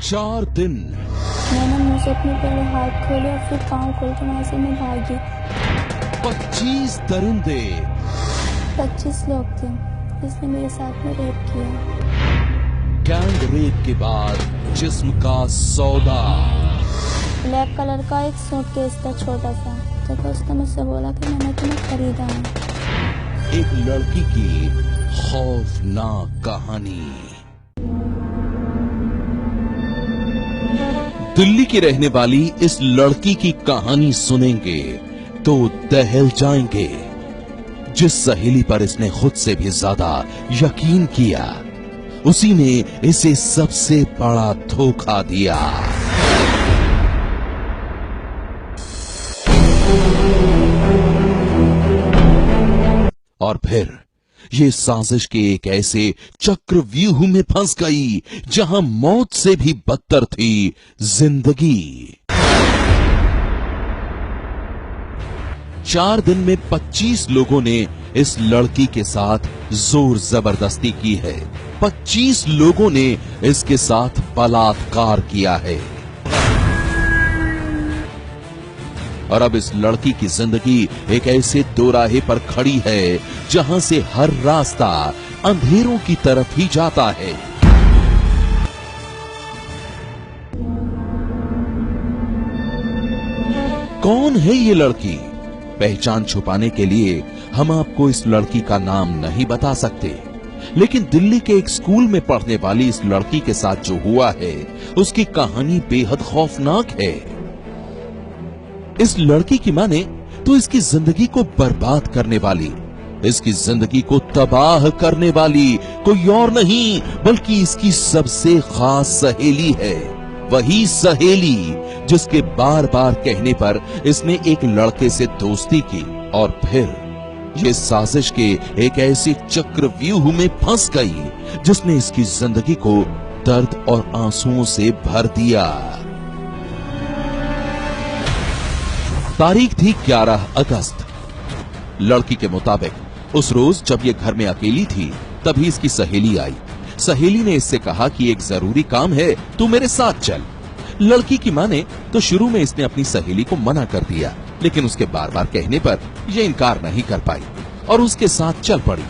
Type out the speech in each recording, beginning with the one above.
4 दिन मैंने मुंह से अपने पहले हाथ खोले और फिर पाँव खोल के वहाँ से मैं भागी। 25 दरिंदे 25 लोग थे जिसने मेरे साथ में रेप किया। गैंग रेप के बाद जिस्म का सौदा। ब्लैक कलर का एक सूटकेस था छोटा सा, तो उसने मुझसे बोला कि मैंने तुम्हें खरीदा है। एक लड़की की खौफनाक कहानी। दिल्ली की रहने वाली इस लड़की की कहानी सुनेंगे तो दहल जाएंगे। जिस सहेली पर इसने खुद से भी ज्यादा यकीन किया, उसी ने इसे सबसे बड़ा धोखा दिया। और फिर ये साजिश के एक ऐसे चक्रव्यूह में फंस गई जहां मौत से भी बदतर थी जिंदगी। 4 दिन में 25 लोगों ने इस लड़की के साथ जोर जबरदस्ती की है। 25 लोगों ने इसके साथ बलात्कार किया है। और अब इस लड़की की जिंदगी एक ऐसे दोराहे पर खड़ी है जहां से हर रास्ता अंधेरों की तरफ ही जाता है। कौन है ये लड़की? पहचान छुपाने के लिए हम आपको इस लड़की का नाम नहीं बता सकते, लेकिन दिल्ली के एक स्कूल में पढ़ने वाली इस लड़की के साथ जो हुआ है, उसकी कहानी बेहद खौफनाक है। इस लड़की की माने तो इसकी जिंदगी को बर्बाद करने वाली, इसकी जिंदगी को तबाह करने वाली कोई और नहीं बल्कि इसकी सबसे खास सहेली है। वही सहेली जिसके बार बार कहने पर इसने एक लड़के से दोस्ती की और फिर ये साजिश के एक ऐसे चक्रव्यूह में फंस गई जिसने इसकी जिंदगी को दर्द और आंसुओं से भर दिया। तारीख थी 11 अगस्त। लड़की के मुताबिक उस रोज जब ये घर में अकेली थी तभी इसकी सहेली आई। सहेली ने इससे कहा कि एक जरूरी काम है, तू मेरे साथ चल। लड़की की माने तो शुरू में इसने अपनी सहेली को मना कर दिया, लेकिन उसके बार बार कहने पर यह इनकार नहीं कर पाई और उसके साथ चल पड़ी।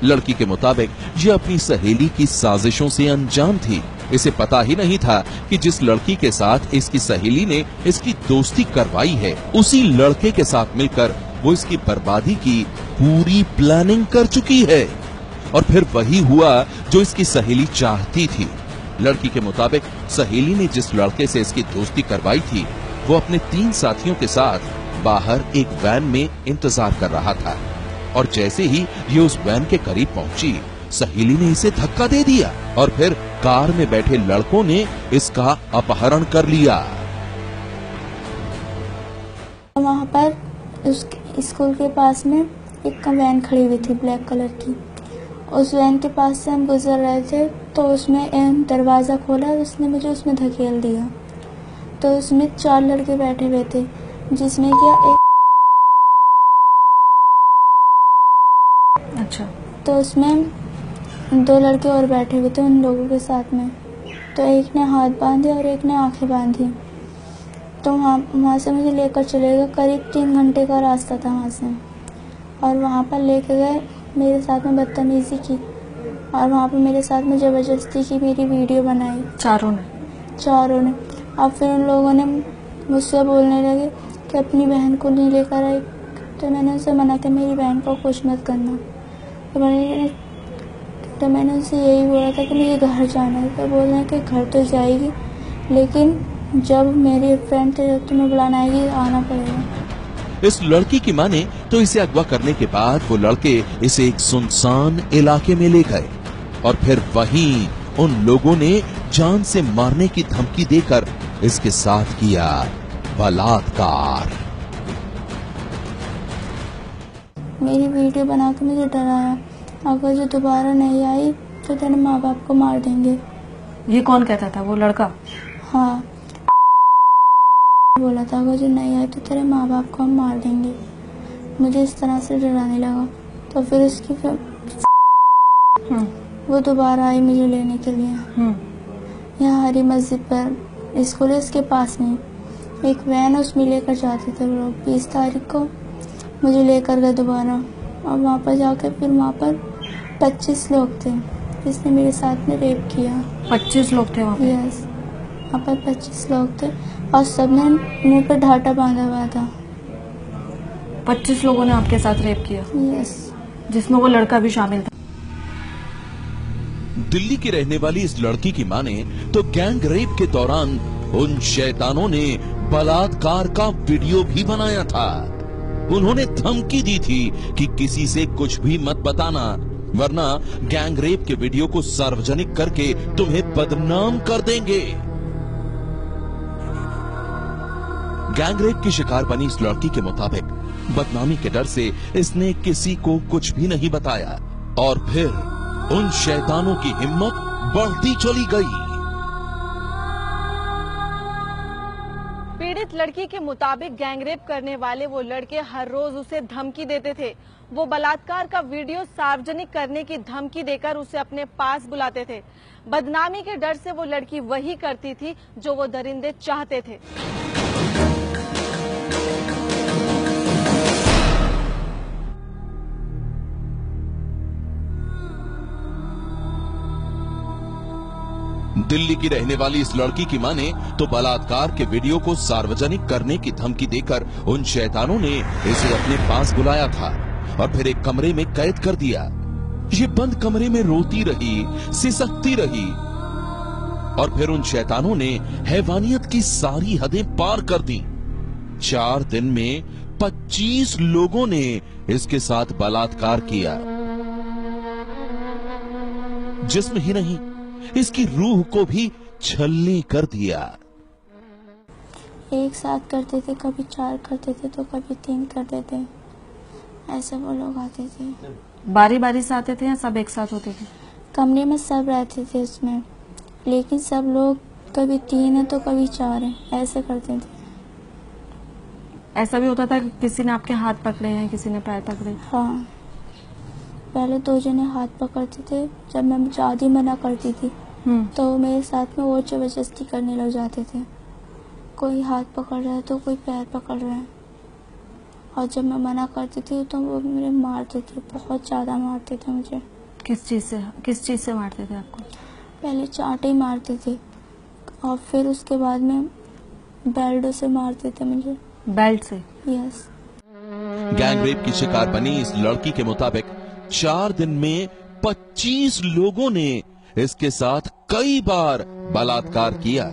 लड़की के मुताबिक ये अपनी सहेली की साजिशों से अनजान थी। इसे पता ही नहीं था कि जिस लड़की के साथ इसकी सहेली ने इसकी दोस्ती करवाई है, उसी लड़के के साथ मिलकर वो इसकी बर्बादी की पूरी प्लानिंग कर चुकी है। और फिर वही हुआ जो इसकी सहेली चाहती थी। लड़की के मुताबिक सहेली ने जिस लड़के से इसकी दोस्ती करवाई थी, वो अपने 3 साथियों के साथ बाहर एक वैन में इंतजार कर रहा था और जैसे ही ये उस वैन के करीब पहुंची, सहेली ने इसे धक्का दे दिया और फिर कार में बैठे लड़कों ने इसका अपहरण कर लिया। वहाँ पर उस स्कूल के पास में एक वैन खड़ी हुई थी ब्लैक कलर की। उस वैन के पास से हम गुजर रहे थे तो उसमें दरवाज़ा खोला और उसने मुझे उसमें धकेल दिया। तो उसमें 4 लड़के बैठे हुए थे जिसमें क्या एक अच्छा, तो उसमें 2 लड़के और बैठे हुए थे उन लोगों के साथ में। तो एक ने हाथ बांधे और एक ने आंखें बांधी। तो वहाँ से मुझे लेकर चले गए। करीब 3 घंटे का रास्ता था वहाँ से, और वहाँ पर लेके गए, मेरे साथ में बदतमीजी की और वहाँ पर मेरे साथ में ज़बरदस्ती की, मेरी वीडियो बनाई चारों ने। अब फिर उन लोगों ने मुझसे बोलने लगे कि अपनी बहन को नहीं लेकर आई। तो मैंने उनसे मना किया, मेरी बहन को कुछ मत करना। तो मैंने उनसे यही बोला था कि मुझे घर जाना है। तो बोल रहे हैं कि घर तो जाएगी, लेकिन जब मेरे फ्रेंड थे जब तुम्हें बुलाना आएगी आना पड़ेगा। इस लड़की की माने तो इसे अगवा करने के बाद वो लड़के इसे एक सुनसान इलाके में ले गए और फिर वहीं उन लोगों ने जान से मारने की धमकी देकर इसके साथ किया बलात्कार। मेरी वीडियो बना के मुझे डराया, अगर जो दोबारा नहीं आई तो तेरे माँ बाप को मार देंगे। ये कौन कहता था? वो लड़का? हाँ, बोला था अगर जो नहीं आई तो तेरे माँ बाप को हम मार देंगे। मुझे इस तरह से डराने लगा। तो फिर उसकी वो दोबारा आई मुझे लेने के लिए। यहाँ हरी मस्जिद पर स्कूल है, उसके पास में एक वैन है, उसमें लेकर जाते थे वो लोग। 20 तारीख को मुझे लेकर गए दोबारा, और वहाँ पर जाकर फिर वहाँ पर 25 लोग थे जिसने मेरे साथ में रेप किया। 25 लोग थे वहाँ पे? यस, वहाँ पर 25 लोग थे और सबने मुंह पर ढाटा बांधा हुआ था। 25 लोगों ने आपके साथ रेप किया? यस। जिसमें वो लड़का भी शामिल था? दिल्ली की रहने वाली इस लड़की की माने तो गैंग रेप के दौरान उन शैतानों ने बलात्कार का वीडियो भी बनाया था। उन्होंने धमकी दी थी कि किसी से कुछ भी मत बताना, वरना गैंग रेप के वीडियो को सार्वजनिक करके तुम्हें बदनाम कर देंगे। गैंग रेप की शिकार बनी इस लड़की के मुताबिक बदनामी के डर से इसने किसी को कुछ भी नहीं बताया, और फिर उन शैतानों की हिम्मत बढ़ती चली गई। पीड़ित लड़की के मुताबिक गैंगरेप करने वाले वो लड़के हर रोज उसे धमकी देते थे। वो बलात्कार का वीडियो सार्वजनिक करने की धमकी देकर उसे अपने पास बुलाते थे। बदनामी के डर से वो लड़की वही करती थी जो वो दरिंदे चाहते थे। दिल्ली की रहने वाली इस लड़की की माने तो बलात्कार के वीडियो को सार्वजनिक करने की धमकी देकर उन शैतानों ने इसे अपने पास बुलाया था और फिर एक कमरे में कैद कर दिया। ये बंद कमरे में रोती रही, सिसकती रही, और फिर उन शैतानों ने हैवानियत की सारी हदें पार कर दी। 4 दिन में 25 लोगों ने इसके साथ बलात्कार किया। जिस्म ही नहीं, इसकी रूह को भी छलनी कर दिया। एक साथ करते थे, कभी 4 करते थे तो कभी 3 करते थे, ऐसे वो लोग आते थे। बारी बारी से आते थे या सब एक साथ होते थे? कमरे में सब रहते थे उसमें, लेकिन सब लोग कभी 3 है तो कभी 4 है, ऐसे करते थे। ऐसा भी होता था कि किसी ने आपके हाथ पकड़े हैं, किसी ने पैर पकड़े? हाँ, पहले 2 जने हाथ पकड़ते थे। जब मैं ज्यादा मना करती थी तो मेरे साथ में वो जबरदस्ती करने लग जाते थे। कोई हाथ पकड़ रहा है तो कोई पैर पकड़ रहा है, और जब मैं मना करती थी तो वो मेरे मारते थे, बहुत ज्यादा मारते थे मुझे। किस चीज से मारते थे आपको? पहले चांटे मारते थे और फिर उसके बाद में बेल्ट से मारते थे मुझे। बेल्ट से? यस। गैंग रेप की शिकार बनी इस लड़की के मुताबिक 4 दिन में 25 लोगों ने इसके साथ कई बार बलात्कार किया।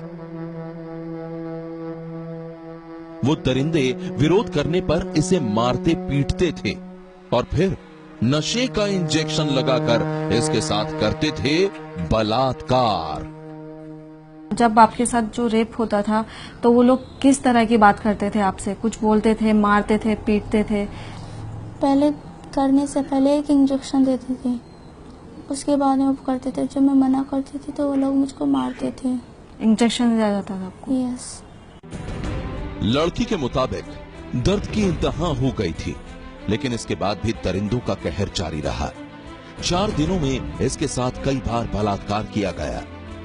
वो दरिंदे विरोध करने पर इसे मारते पीटते थे और फिर नशे का इंजेक्शन लगाकर इसके साथ करते थे बलात्कार। जब आपके साथ जो रेप होता था तो वो लोग किस तरह की बात करते थे आपसे? कुछ बोलते थे, मारते थे, पीटते थे? पहले करने से पहले एक इंजेक्शन देते थे, उसके बाद में वो करते थे। जब मैं मना करती थी तो वो लोग मुझको मारते थे। इंजेक्शन दिया जाता था आपको? यस। लड़की के मुताबिक दर्द की इंतहा हो गई थी, लेकिन इसके बाद भी दरिंदों का कहर जारी रहा। 4 दिनों में इसके साथ कई बार बलात्कार किया गया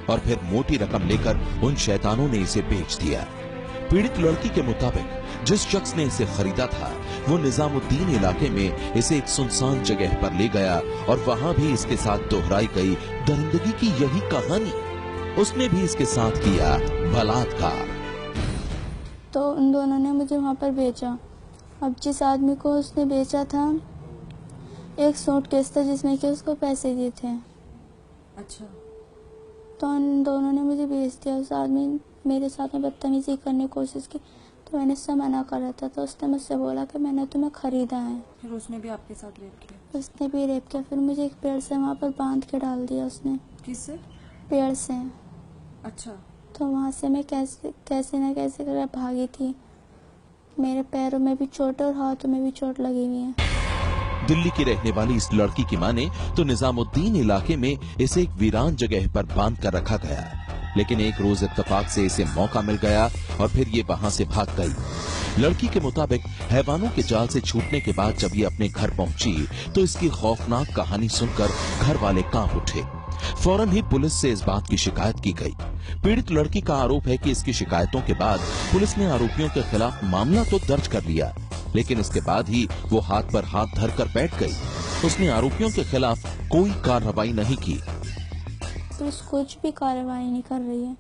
और फिर मोटी रकम लेकर उन शैतानों ने इसे बेच दिया। पीड़ित लड़की के मुताबिक जिस शख्स ने इसे खरीदा था वो निजामुद्दीन इलाके में इसे एक सुनसान जगह पर ले गया और वहां भी इसके साथ दोहराई गई दरिंदगी की यही कहानी। उसने भी इसके साथ किया बलात्कार। तो उन दोनों ने मुझे वहां पर बेचा। अब जिस आदमी को उसने बेचा था, एक सूटकेस था जिसमें कि उसको पैसे दिए थे। अच्छा। तो उन दोनों ने मुझे बेच दिया। उस आदमी मेरे साथ में बदतमीजी करने की कोशिश की तो मैंने उससे मना करा था, तो उसने मुझसे बोला कि मैंने तुम्हें खरीदा है। फिर उसने भी आपके साथ रेप किया? उसने भी रेप किया। फिर मुझे एक पेड़ से वहाँ पर बांध के डाल दिया उसने। किससे? पेड़ से। अच्छा। तो वहाँ से मैं कैसे न कैसे कर भागी थी। मेरे पैरों में भी चोट और हाथों में भी चोट लगी हुई है। दिल्ली की रहने वाली इस लड़की की माने तो निजामुद्दीन इलाके में इसे एक वीरान जगह पर बांध कर रखा गया, लेकिन एक रोज इत्तेफाक से इसे मौका मिल गया और फिर ये वहां से भाग गई। लड़की के मुताबिक हैवानों के जाल से छूटने के बाद जब ये अपने घर पहुंची तो इसकी खौफनाक कहानी सुनकर घर वाले कांप उठे। फौरन ही पुलिस से इस बात की शिकायत की गई। पीड़ित लड़की का आरोप है कि इसकी शिकायतों के बाद पुलिस ने आरोपियों के खिलाफ मामला तो दर्ज कर लिया, लेकिन इसके बाद ही वो हाथ पर हाथ धरकर बैठ गई। उसने आरोपियों के खिलाफ कोई कार्रवाई नहीं की। पुलिस कुछ भी कार्रवाई नहीं कर रही है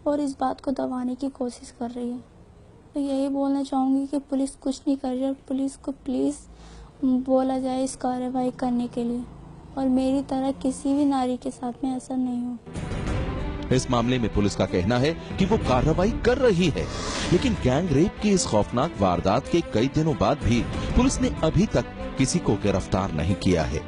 और इस बात को दबाने की कोशिश कर रही है। तो यही बोलना चाहूँगी कि पुलिस कुछ नहीं कर रही है। पुलिस को प्लीज़ बोला जाए इस कार्रवाई करने के लिए, और मेरी तरह किसी भी नारी के साथ में ऐसा नहीं हो। इस मामले में पुलिस का कहना है कि वो कार्रवाई कर रही है, लेकिन गैंग रेप की इस खौफनाक वारदात के कई दिनों बाद भी पुलिस ने अभी तक किसी को गिरफ्तार नहीं किया है।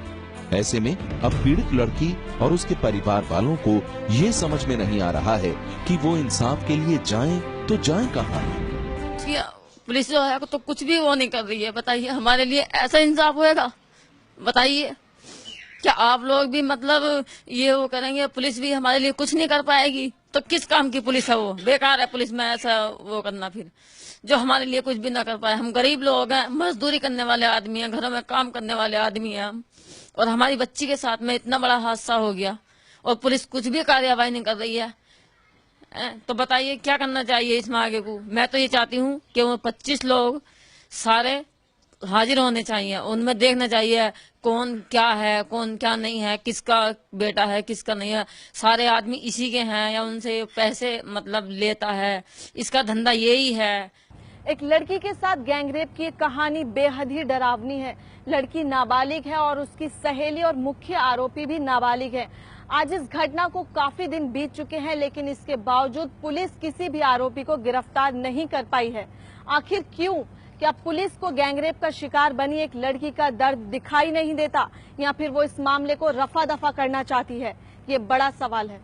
ऐसे में अब पीड़ित लड़की और उसके परिवार वालों को ये समझ में नहीं आ रहा है कि वो इंसाफ के लिए जाएं तो जाएं कहां। पुलिस जो है तो कुछ भी वो नहीं कर रही है। बताइए हमारे लिए ऐसा इंसाफ होएगा? बताइए क्या आप लोग भी मतलब ये वो करेंगे? पुलिस भी हमारे लिए कुछ नहीं कर पाएगी तो किस काम की पुलिस है? वो बेकार है पुलिस में ऐसा वो करना, फिर जो हमारे लिए कुछ भी ना कर पाए। हम गरीब लोग हैं, मजदूरी करने वाले आदमी हैं, घरों में काम करने वाले आदमी हैं हम, और हमारी बच्ची के साथ में इतना बड़ा हादसा हो गया और पुलिस कुछ भी कार्यवाही नहीं कर रही है। तो बताइए क्या करना चाहिए इसमें आगे को? मैं तो ये चाहती हूँ कि वो 25 लोग सारे हाजिर होने चाहिए, उनमें देखना चाहिए कौन क्या है, कौन क्या नहीं है, किसका बेटा है, किसका नहीं है। सारे आदमी इसी के हैं या उनसे पैसे मतलब लेता है, इसका धंधा यही है। एक लड़की के साथ गैंगरेप की कहानी बेहद ही डरावनी है। लड़की नाबालिग है और उसकी सहेली और मुख्य आरोपी भी नाबालिग है। आज इस घटना को काफी दिन बीत चुके हैं, लेकिन इसके बावजूद पुलिस किसी भी आरोपी को गिरफ्तार नहीं कर पाई है। आखिर क्यों? क्या पुलिस को गैंगरेप का शिकार बनी एक लड़की का दर्द दिखाई नहीं देता, या फिर वो इस मामले को रफा दफा करना चाहती है? ये बड़ा सवाल है।